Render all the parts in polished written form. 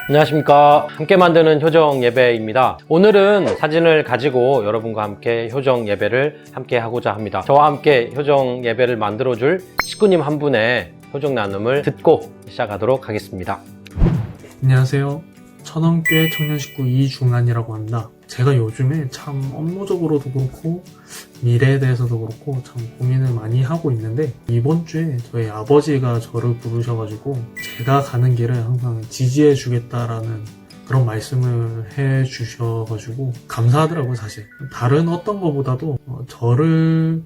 안녕하십니까. 함께 만드는 효정 예배입니다. 오늘은 사진을 가지고 여러분과 함께 효정 예배를 함께 하고자 합니다. 저와 함께 효정 예배를 만들어줄 식구님 한 분의 효정 나눔을 듣고 시작하도록 하겠습니다. 안녕하세요. 천원교회 청년식구 이중환이라고 합니다. 제가 요즘에 참 업무적으로도 그렇고 미래에 대해서도 그렇고 참 고민을 많이 하고 있는데, 이번 주에 저희 아버지가 저를 부르셔가지고 제가 가는 길을 항상 지지해 주겠다라는 그런 말씀을 해 주셔가지고 감사하더라고요. 사실 다른 어떤 것보다도 저를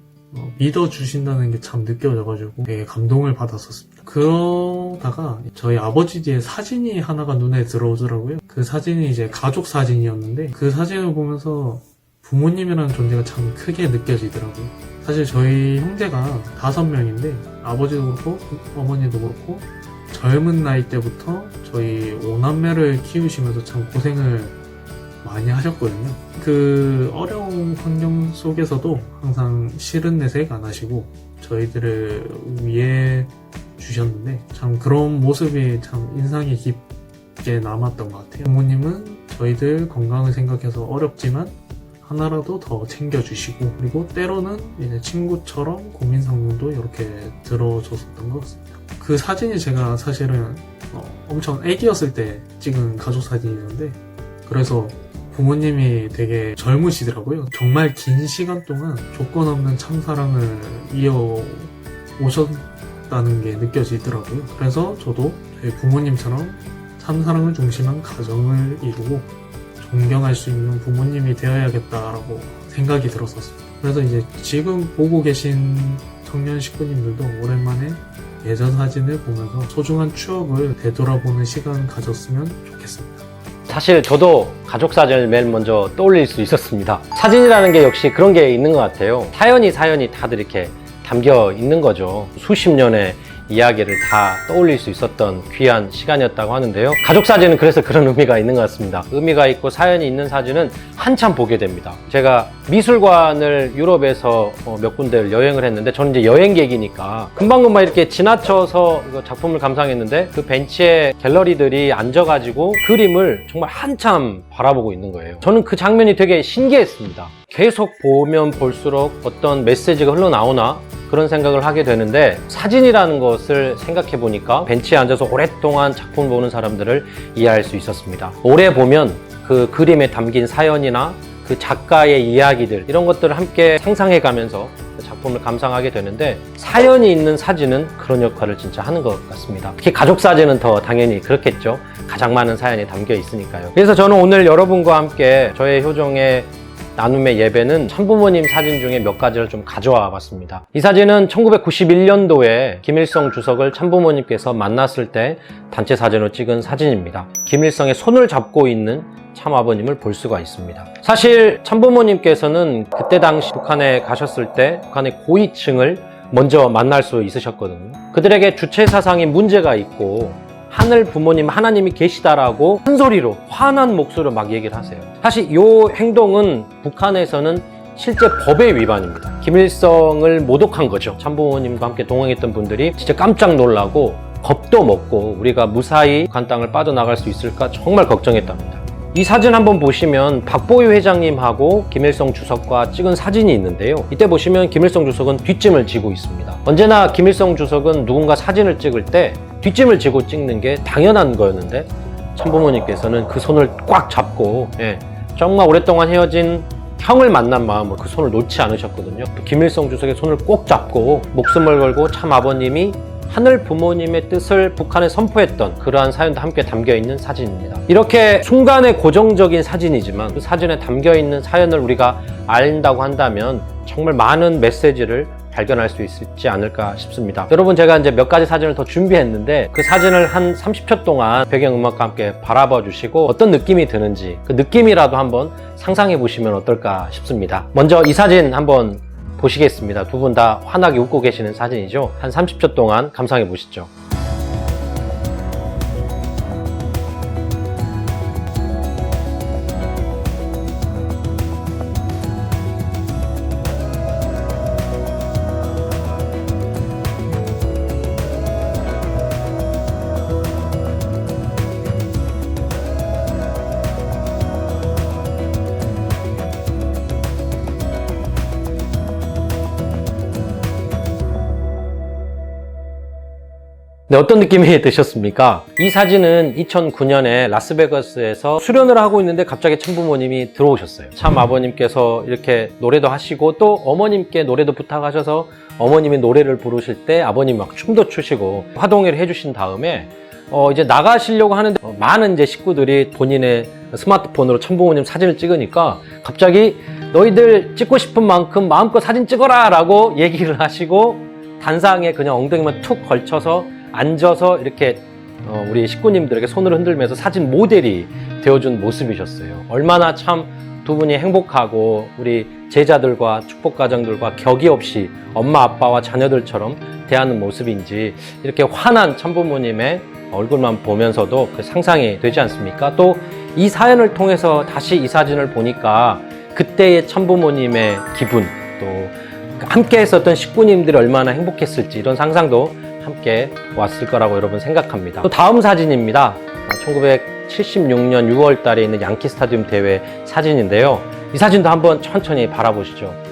믿어주신다는 게 참 느껴져가지고 되게 감동을 받았었습니다. 그러다가 저희 아버지 뒤에 사진이 하나가 눈에 들어오더라고요. 그 사진이 이제 가족 사진이었는데, 그 사진을 보면서 부모님이라는 존재가 참 크게 느껴지더라고요. 사실 저희 형제가 5명인데 아버지도 그렇고 어머니도 그렇고 젊은 나이 때부터 저희 5남매를 키우시면서 참 고생을 많이 하셨거든요. 그 어려운 환경 속에서도 항상 싫은 내색 안 하시고 저희들을 위해 주셨는데, 참 그런 모습이 참 인상이 깊게 남았던 것 같아요. 부모님은 저희들 건강을 생각해서 어렵지만 하나라도 더 챙겨주시고, 그리고 때로는 이제 친구처럼 고민 상담도 이렇게 들어줬었던 것 같습니다. 그 사진이 제가 사실은 엄청 애기였을 때 찍은 가족 사진이었는데, 그래서 부모님이 되게 젊으시더라고요. 정말 긴 시간 동안 조건 없는 참사랑을 이어오셨다는 게 느껴지더라고요. 그래서 저도 저희 부모님처럼 참사랑을 중심한 가정을 이루고 존경할 수 있는 부모님이 되어야겠다라고 생각이 들었었습니다. 그래서 이제 지금 보고 계신 청년 식구님들도 오랜만에 예전 사진을 보면서 소중한 추억을 되돌아보는 시간 가졌으면 좋겠습니다. 사실 저도 가족 사진을 맨 먼저 떠올릴 수 있었습니다. 사진이라는 게 역시 그런 게 있는 것 같아요. 사연이 다들 이렇게 담겨 있는 거죠. 수십 년의 이야기를 다 떠올릴 수 있었던 귀한 시간이었다고 하는데요. 가족 사진은 그래서 그런 의미가 있는 것 같습니다. 의미가 있고 사연이 있는 사진은 한참 보게 됩니다. 제가 미술관을 유럽에서 몇 군데를 여행을 했는데, 저는 이제 여행객이니까 금방금방 이렇게 지나쳐서 작품을 감상했는데, 그 벤치에 갤러리들이 앉아가지고 그림을 정말 한참 바라보고 있는 거예요. 저는 그 장면이 되게 신기했습니다. 계속 보면 볼수록 어떤 메시지가 흘러나오나 그런 생각을 하게 되는데, 사진이라는 것을 생각해 보니까 벤치에 앉아서 오랫동안 작품을 보는 사람들을 이해할 수 있었습니다. 오래 보면 그 그림에 담긴 사연이나 그 작가의 이야기들, 이런 것들을 함께 상상해 가면서 작품을 감상하게 되는데, 사연이 있는 사진은 그런 역할을 진짜 하는 것 같습니다. 특히 가족 사진은 더 당연히 그렇겠죠. 가장 많은 사연이 담겨 있으니까요. 그래서 저는 오늘 여러분과 함께 저의 효정의 나눔의 예배는 참부모님 사진 중에 몇 가지를 좀 가져와 봤습니다. 이 사진은 1991년도에 김일성 주석을 참부모님께서 만났을 때 단체 사진으로 찍은 사진입니다. 김일성의 손을 잡고 있는 참아버님을 볼 수가 있습니다. 사실 참부모님께서는 그때 당시 북한에 가셨을 때 북한의 고위층을 먼저 만날 수 있으셨거든요. 그들에게 주체 사상에 문제가 있고 하늘 부모님 하나님이 계시다라고 큰 소리로 화난 목소리로 막 얘기를 하세요. 사실 이 행동은 북한에서는 실제 법의 위반입니다. 김일성을 모독한 거죠. 참부모님과 함께 동행했던 분들이 진짜 깜짝 놀라고 겁도 먹고 우리가 무사히 북한 땅을 빠져나갈 수 있을까 정말 걱정했답니다. 이 사진 한번 보시면 박보유 회장님하고 김일성 주석과 찍은 사진이 있는데요. 이때 보시면 김일성 주석은 뒷짐을 지고 있습니다. 언제나 김일성 주석은 누군가 사진을 찍을 때 뒷짐을 지고 찍는 게 당연한 거였는데, 참부모님께서는 그 손을 꽉 잡고 정말 오랫동안 헤어진 형을 만난 마음으로 그 손을 놓지 않으셨거든요. 또 김일성 주석의 손을 꼭 잡고 목숨을 걸고 참 아버님이 하늘 부모님의 뜻을 북한에 선포했던 그러한 사연도 함께 담겨있는 사진입니다. 이렇게 순간의 고정적인 사진이지만 그 사진에 담겨있는 사연을 우리가 안다고 한다면 정말 많은 메시지를 발견할 수 있지 않을까 싶습니다. 여러분, 제가 이제 몇 가지 사진을 더 준비했는데 그 사진을 한 30초 동안 배경음악과 함께 바라봐 주시고 어떤 느낌이 드는지 그 느낌이라도 한번 상상해 보시면 어떨까 싶습니다. 먼저 이 사진 한번 보시겠습니다. 두 분 다 환하게 웃고 계시는 사진이죠. 한 30초 동안 감상해 보시죠. 네, 어떤 느낌이 드셨습니까? 이 사진은 2009년에 라스베가스에서 수련을 하고 있는데 갑자기 참부모님이 들어오셨어요. 참 아버님께서 이렇게 노래도 하시고 또 어머님께 노래도 부탁하셔서 어머님이 노래를 부르실 때 아버님이 막 춤도 추시고 화동회를 해주신 다음에 이제 나가시려고 하는데 많은 이제 식구들이 본인의 스마트폰으로 참부모님 사진을 찍으니까 갑자기 너희들 찍고 싶은 만큼 마음껏 사진 찍어라 라고 얘기를 하시고 단상에 그냥 엉덩이만 툭 걸쳐서 앉아서 이렇게 우리 식구님들에게 손을 흔들면서 사진 모델이 되어준 모습이셨어요. 얼마나 참 두 분이 행복하고 우리 제자들과 축복가정들과 격이 없이 엄마 아빠와 자녀들처럼 대하는 모습인지 이렇게 환한 참부모님의 얼굴만 보면서도 그 상상이 되지 않습니까? 또 이 사연을 통해서 다시 이 사진을 보니까 그때의 참부모님의 기분, 또 함께 했었던 식구님들이 얼마나 행복했을지 이런 상상도 함께 왔을 거라고 여러분 생각합니다. 또 다음 사진입니다. 1976년 6월 달에 있는 양키 스타디움 대회 사진인데요. 이 사진도 한번 천천히 바라보시죠.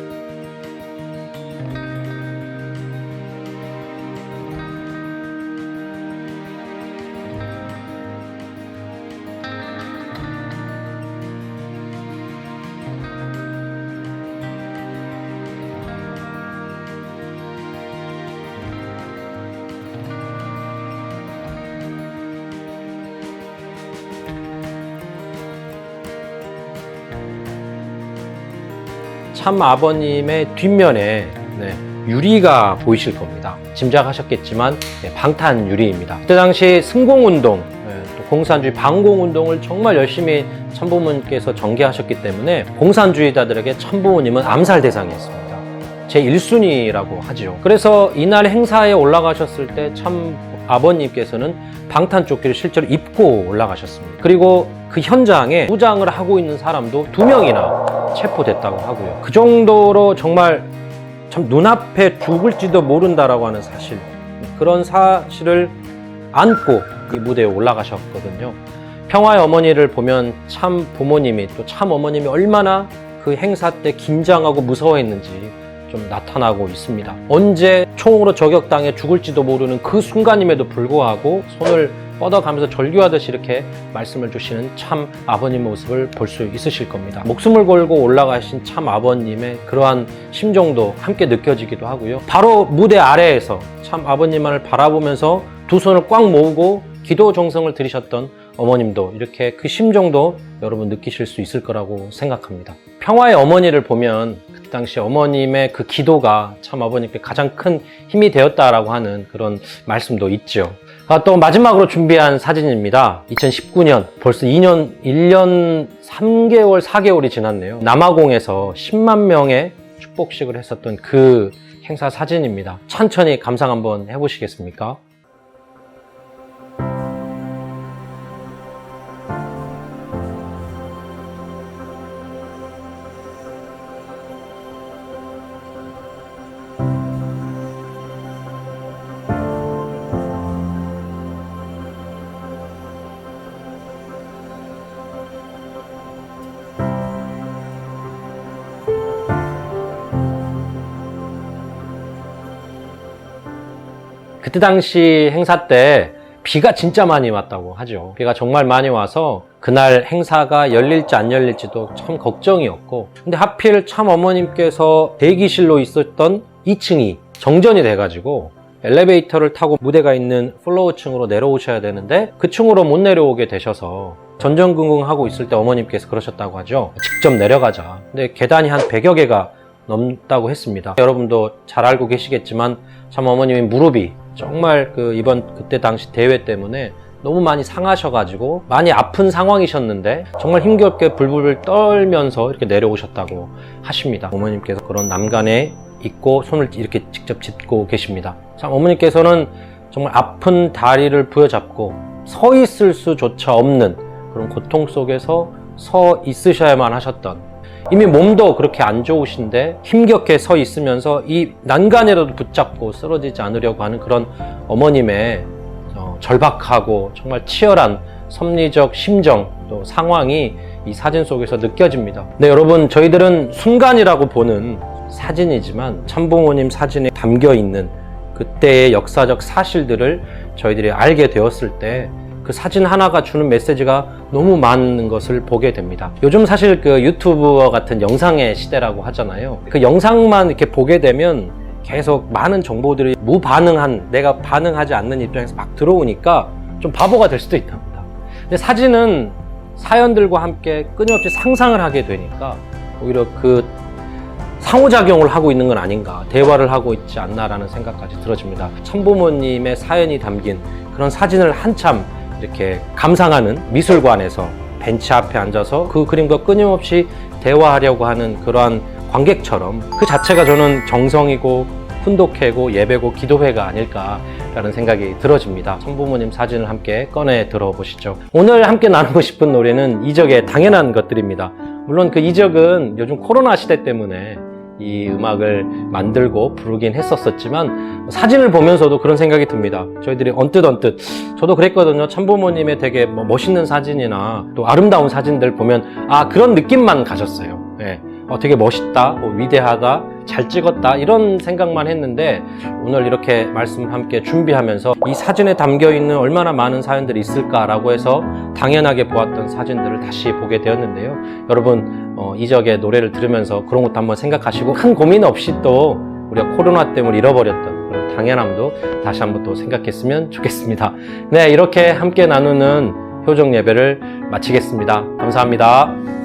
참 아버님의 뒷면에 유리가 보이실 겁니다. 짐작하셨겠지만 방탄 유리입니다. 그때 당시 승공운동, 또 공산주의 반공운동을 정말 열심히 참부모님께서 전개하셨기 때문에 공산주의자들에게 참부모님은 암살 대상이었습니다. 제 1순위라고 하죠. 그래서 이날 행사에 올라가셨을 때 참 아버님께서는 방탄 조끼를 실제로 입고 올라가셨습니다. 그리고 그 현장에 무장을 하고 있는 사람도 2명이나 체포됐다고 하고요. 그 정도로 정말 참 눈앞에 죽을지도 모른다라고 하는 사실, 그런 사실을 안고 이 무대에 올라가셨거든요. 평화의 어머니를 보면 참 부모님이 또 참 어머님이 얼마나 그 행사 때 긴장하고 무서워했는지 좀 나타나고 있습니다. 언제 총으로 저격당해 죽을지도 모르는 그 순간임에도 불구하고 손을 뻗어가면서 절규하듯이 이렇게 말씀을 주시는 참 아버님 모습을 볼 수 있으실 겁니다. 목숨을 걸고 올라가신 참 아버님의 그러한 심정도 함께 느껴지기도 하고요. 바로 무대 아래에서 참 아버님만을 바라보면서 두 손을 꽉 모으고 기도 정성을 들이셨던 어머님도 이렇게 그 심정도 여러분 느끼실 수 있을 거라고 생각합니다. 평화의 어머니를 보면 그 당시 어머님의 그 기도가 참 아버님께 가장 큰 힘이 되었다라고 하는 그런 말씀도 있죠. 또 마지막으로 준비한 사진입니다. 2019년 벌써 1년 3개월, 4개월이 지났네요. 남아공에서 10만 명의 축복식을 했었던 그 행사 사진입니다. 천천히 감상 한번 해보시겠습니까? 그때 당시 행사 때 비가 진짜 많이 왔다고 하죠. 비가 정말 많이 와서 그날 행사가 열릴지 안 열릴지도 참 걱정이었고, 근데 하필 참 어머님께서 대기실로 있었던 2층이 정전이 돼가지고 엘리베이터를 타고 무대가 있는 플로어 층으로 내려오셔야 되는데 그 층으로 못 내려오게 되셔서 전전긍긍하고 있을 때 어머님께서 그러셨다고 하죠. 직접 내려가자. 근데 계단이 한 100여 개가 넘다고 했습니다. 여러분도 잘 알고 계시겠지만 참 어머님의 무릎이 정말 그때 당시 대회 때문에 너무 많이 상하셔가지고 많이 아픈 상황이셨는데 정말 힘겹게 불불 떨면서 이렇게 내려오셨다고 하십니다. 어머님께서 그런 난간에 있고 손을 이렇게 직접 짚고 계십니다. 참 어머님께서는 정말 아픈 다리를 부여잡고 서 있을 수조차 없는 그런 고통 속에서 서 있으셔야만 하셨던, 이미 몸도 그렇게 안 좋으신데 힘겹게 서 있으면서 이 난간이라도 붙잡고 쓰러지지 않으려고 하는 그런 어머님의 절박하고 정말 치열한 섭리적 심정, 또 상황이 이 사진 속에서 느껴집니다. 네, 여러분, 저희들은 순간이라고 보는 사진이지만 참부모님 사진에 담겨 있는 그때의 역사적 사실들을 저희들이 알게 되었을 때 그 사진 하나가 주는 메시지가 너무 많은 것을 보게 됩니다. 요즘 사실 그 유튜브와 같은 영상의 시대라고 하잖아요. 그 영상만 이렇게 보게 되면 계속 많은 정보들이 무반응한, 내가 반응하지 않는 입장에서 막 들어오니까 좀 바보가 될 수도 있답니다. 근데 사진은 사연들과 함께 끊임없이 상상을 하게 되니까 오히려 그 상호작용을 하고 있는 건 아닌가, 대화를 하고 있지 않나라는 생각까지 들어집니다. 참부모님의 사연이 담긴 그런 사진을 한참 이렇게 감상하는 미술관에서 벤치 앞에 앉아서 그 그림과 끊임없이 대화하려고 하는 그러한 관객처럼 그 자체가 저는 정성이고 훈독회고 예배고 기도회가 아닐까라는 생각이 들어집니다. 참부모님 사진을 함께 꺼내 들어보시죠. 오늘 함께 나누고 싶은 노래는 이적의 당연한 것들입니다. 물론 그 이적은 요즘 코로나 시대 때문에 이 음악을 만들고 부르긴 했었지만 사진을 보면서도 그런 생각이 듭니다. 저희들이 언뜻 저도 그랬거든요. 참부모님의 되게 멋있는 사진이나 또 아름다운 사진들 보면 그런 느낌만 가졌어요. 네. 되게 멋있다, 위대하다, 잘 찍었다 이런 생각만 했는데 오늘 이렇게 말씀 함께 준비하면서 이 사진에 담겨있는 얼마나 많은 사연들이 있을까라고 해서 당연하게 보았던 사진들을 다시 보게 되었는데요. 여러분 이적의 노래를 들으면서 그런 것도 한번 생각하시고 큰 고민 없이 또 우리가 코로나 때문에 잃어버렸던 그런 당연함도 다시 한번 또 생각했으면 좋겠습니다. 네, 이렇게 함께 나누는 효정 예배를 마치겠습니다. 감사합니다.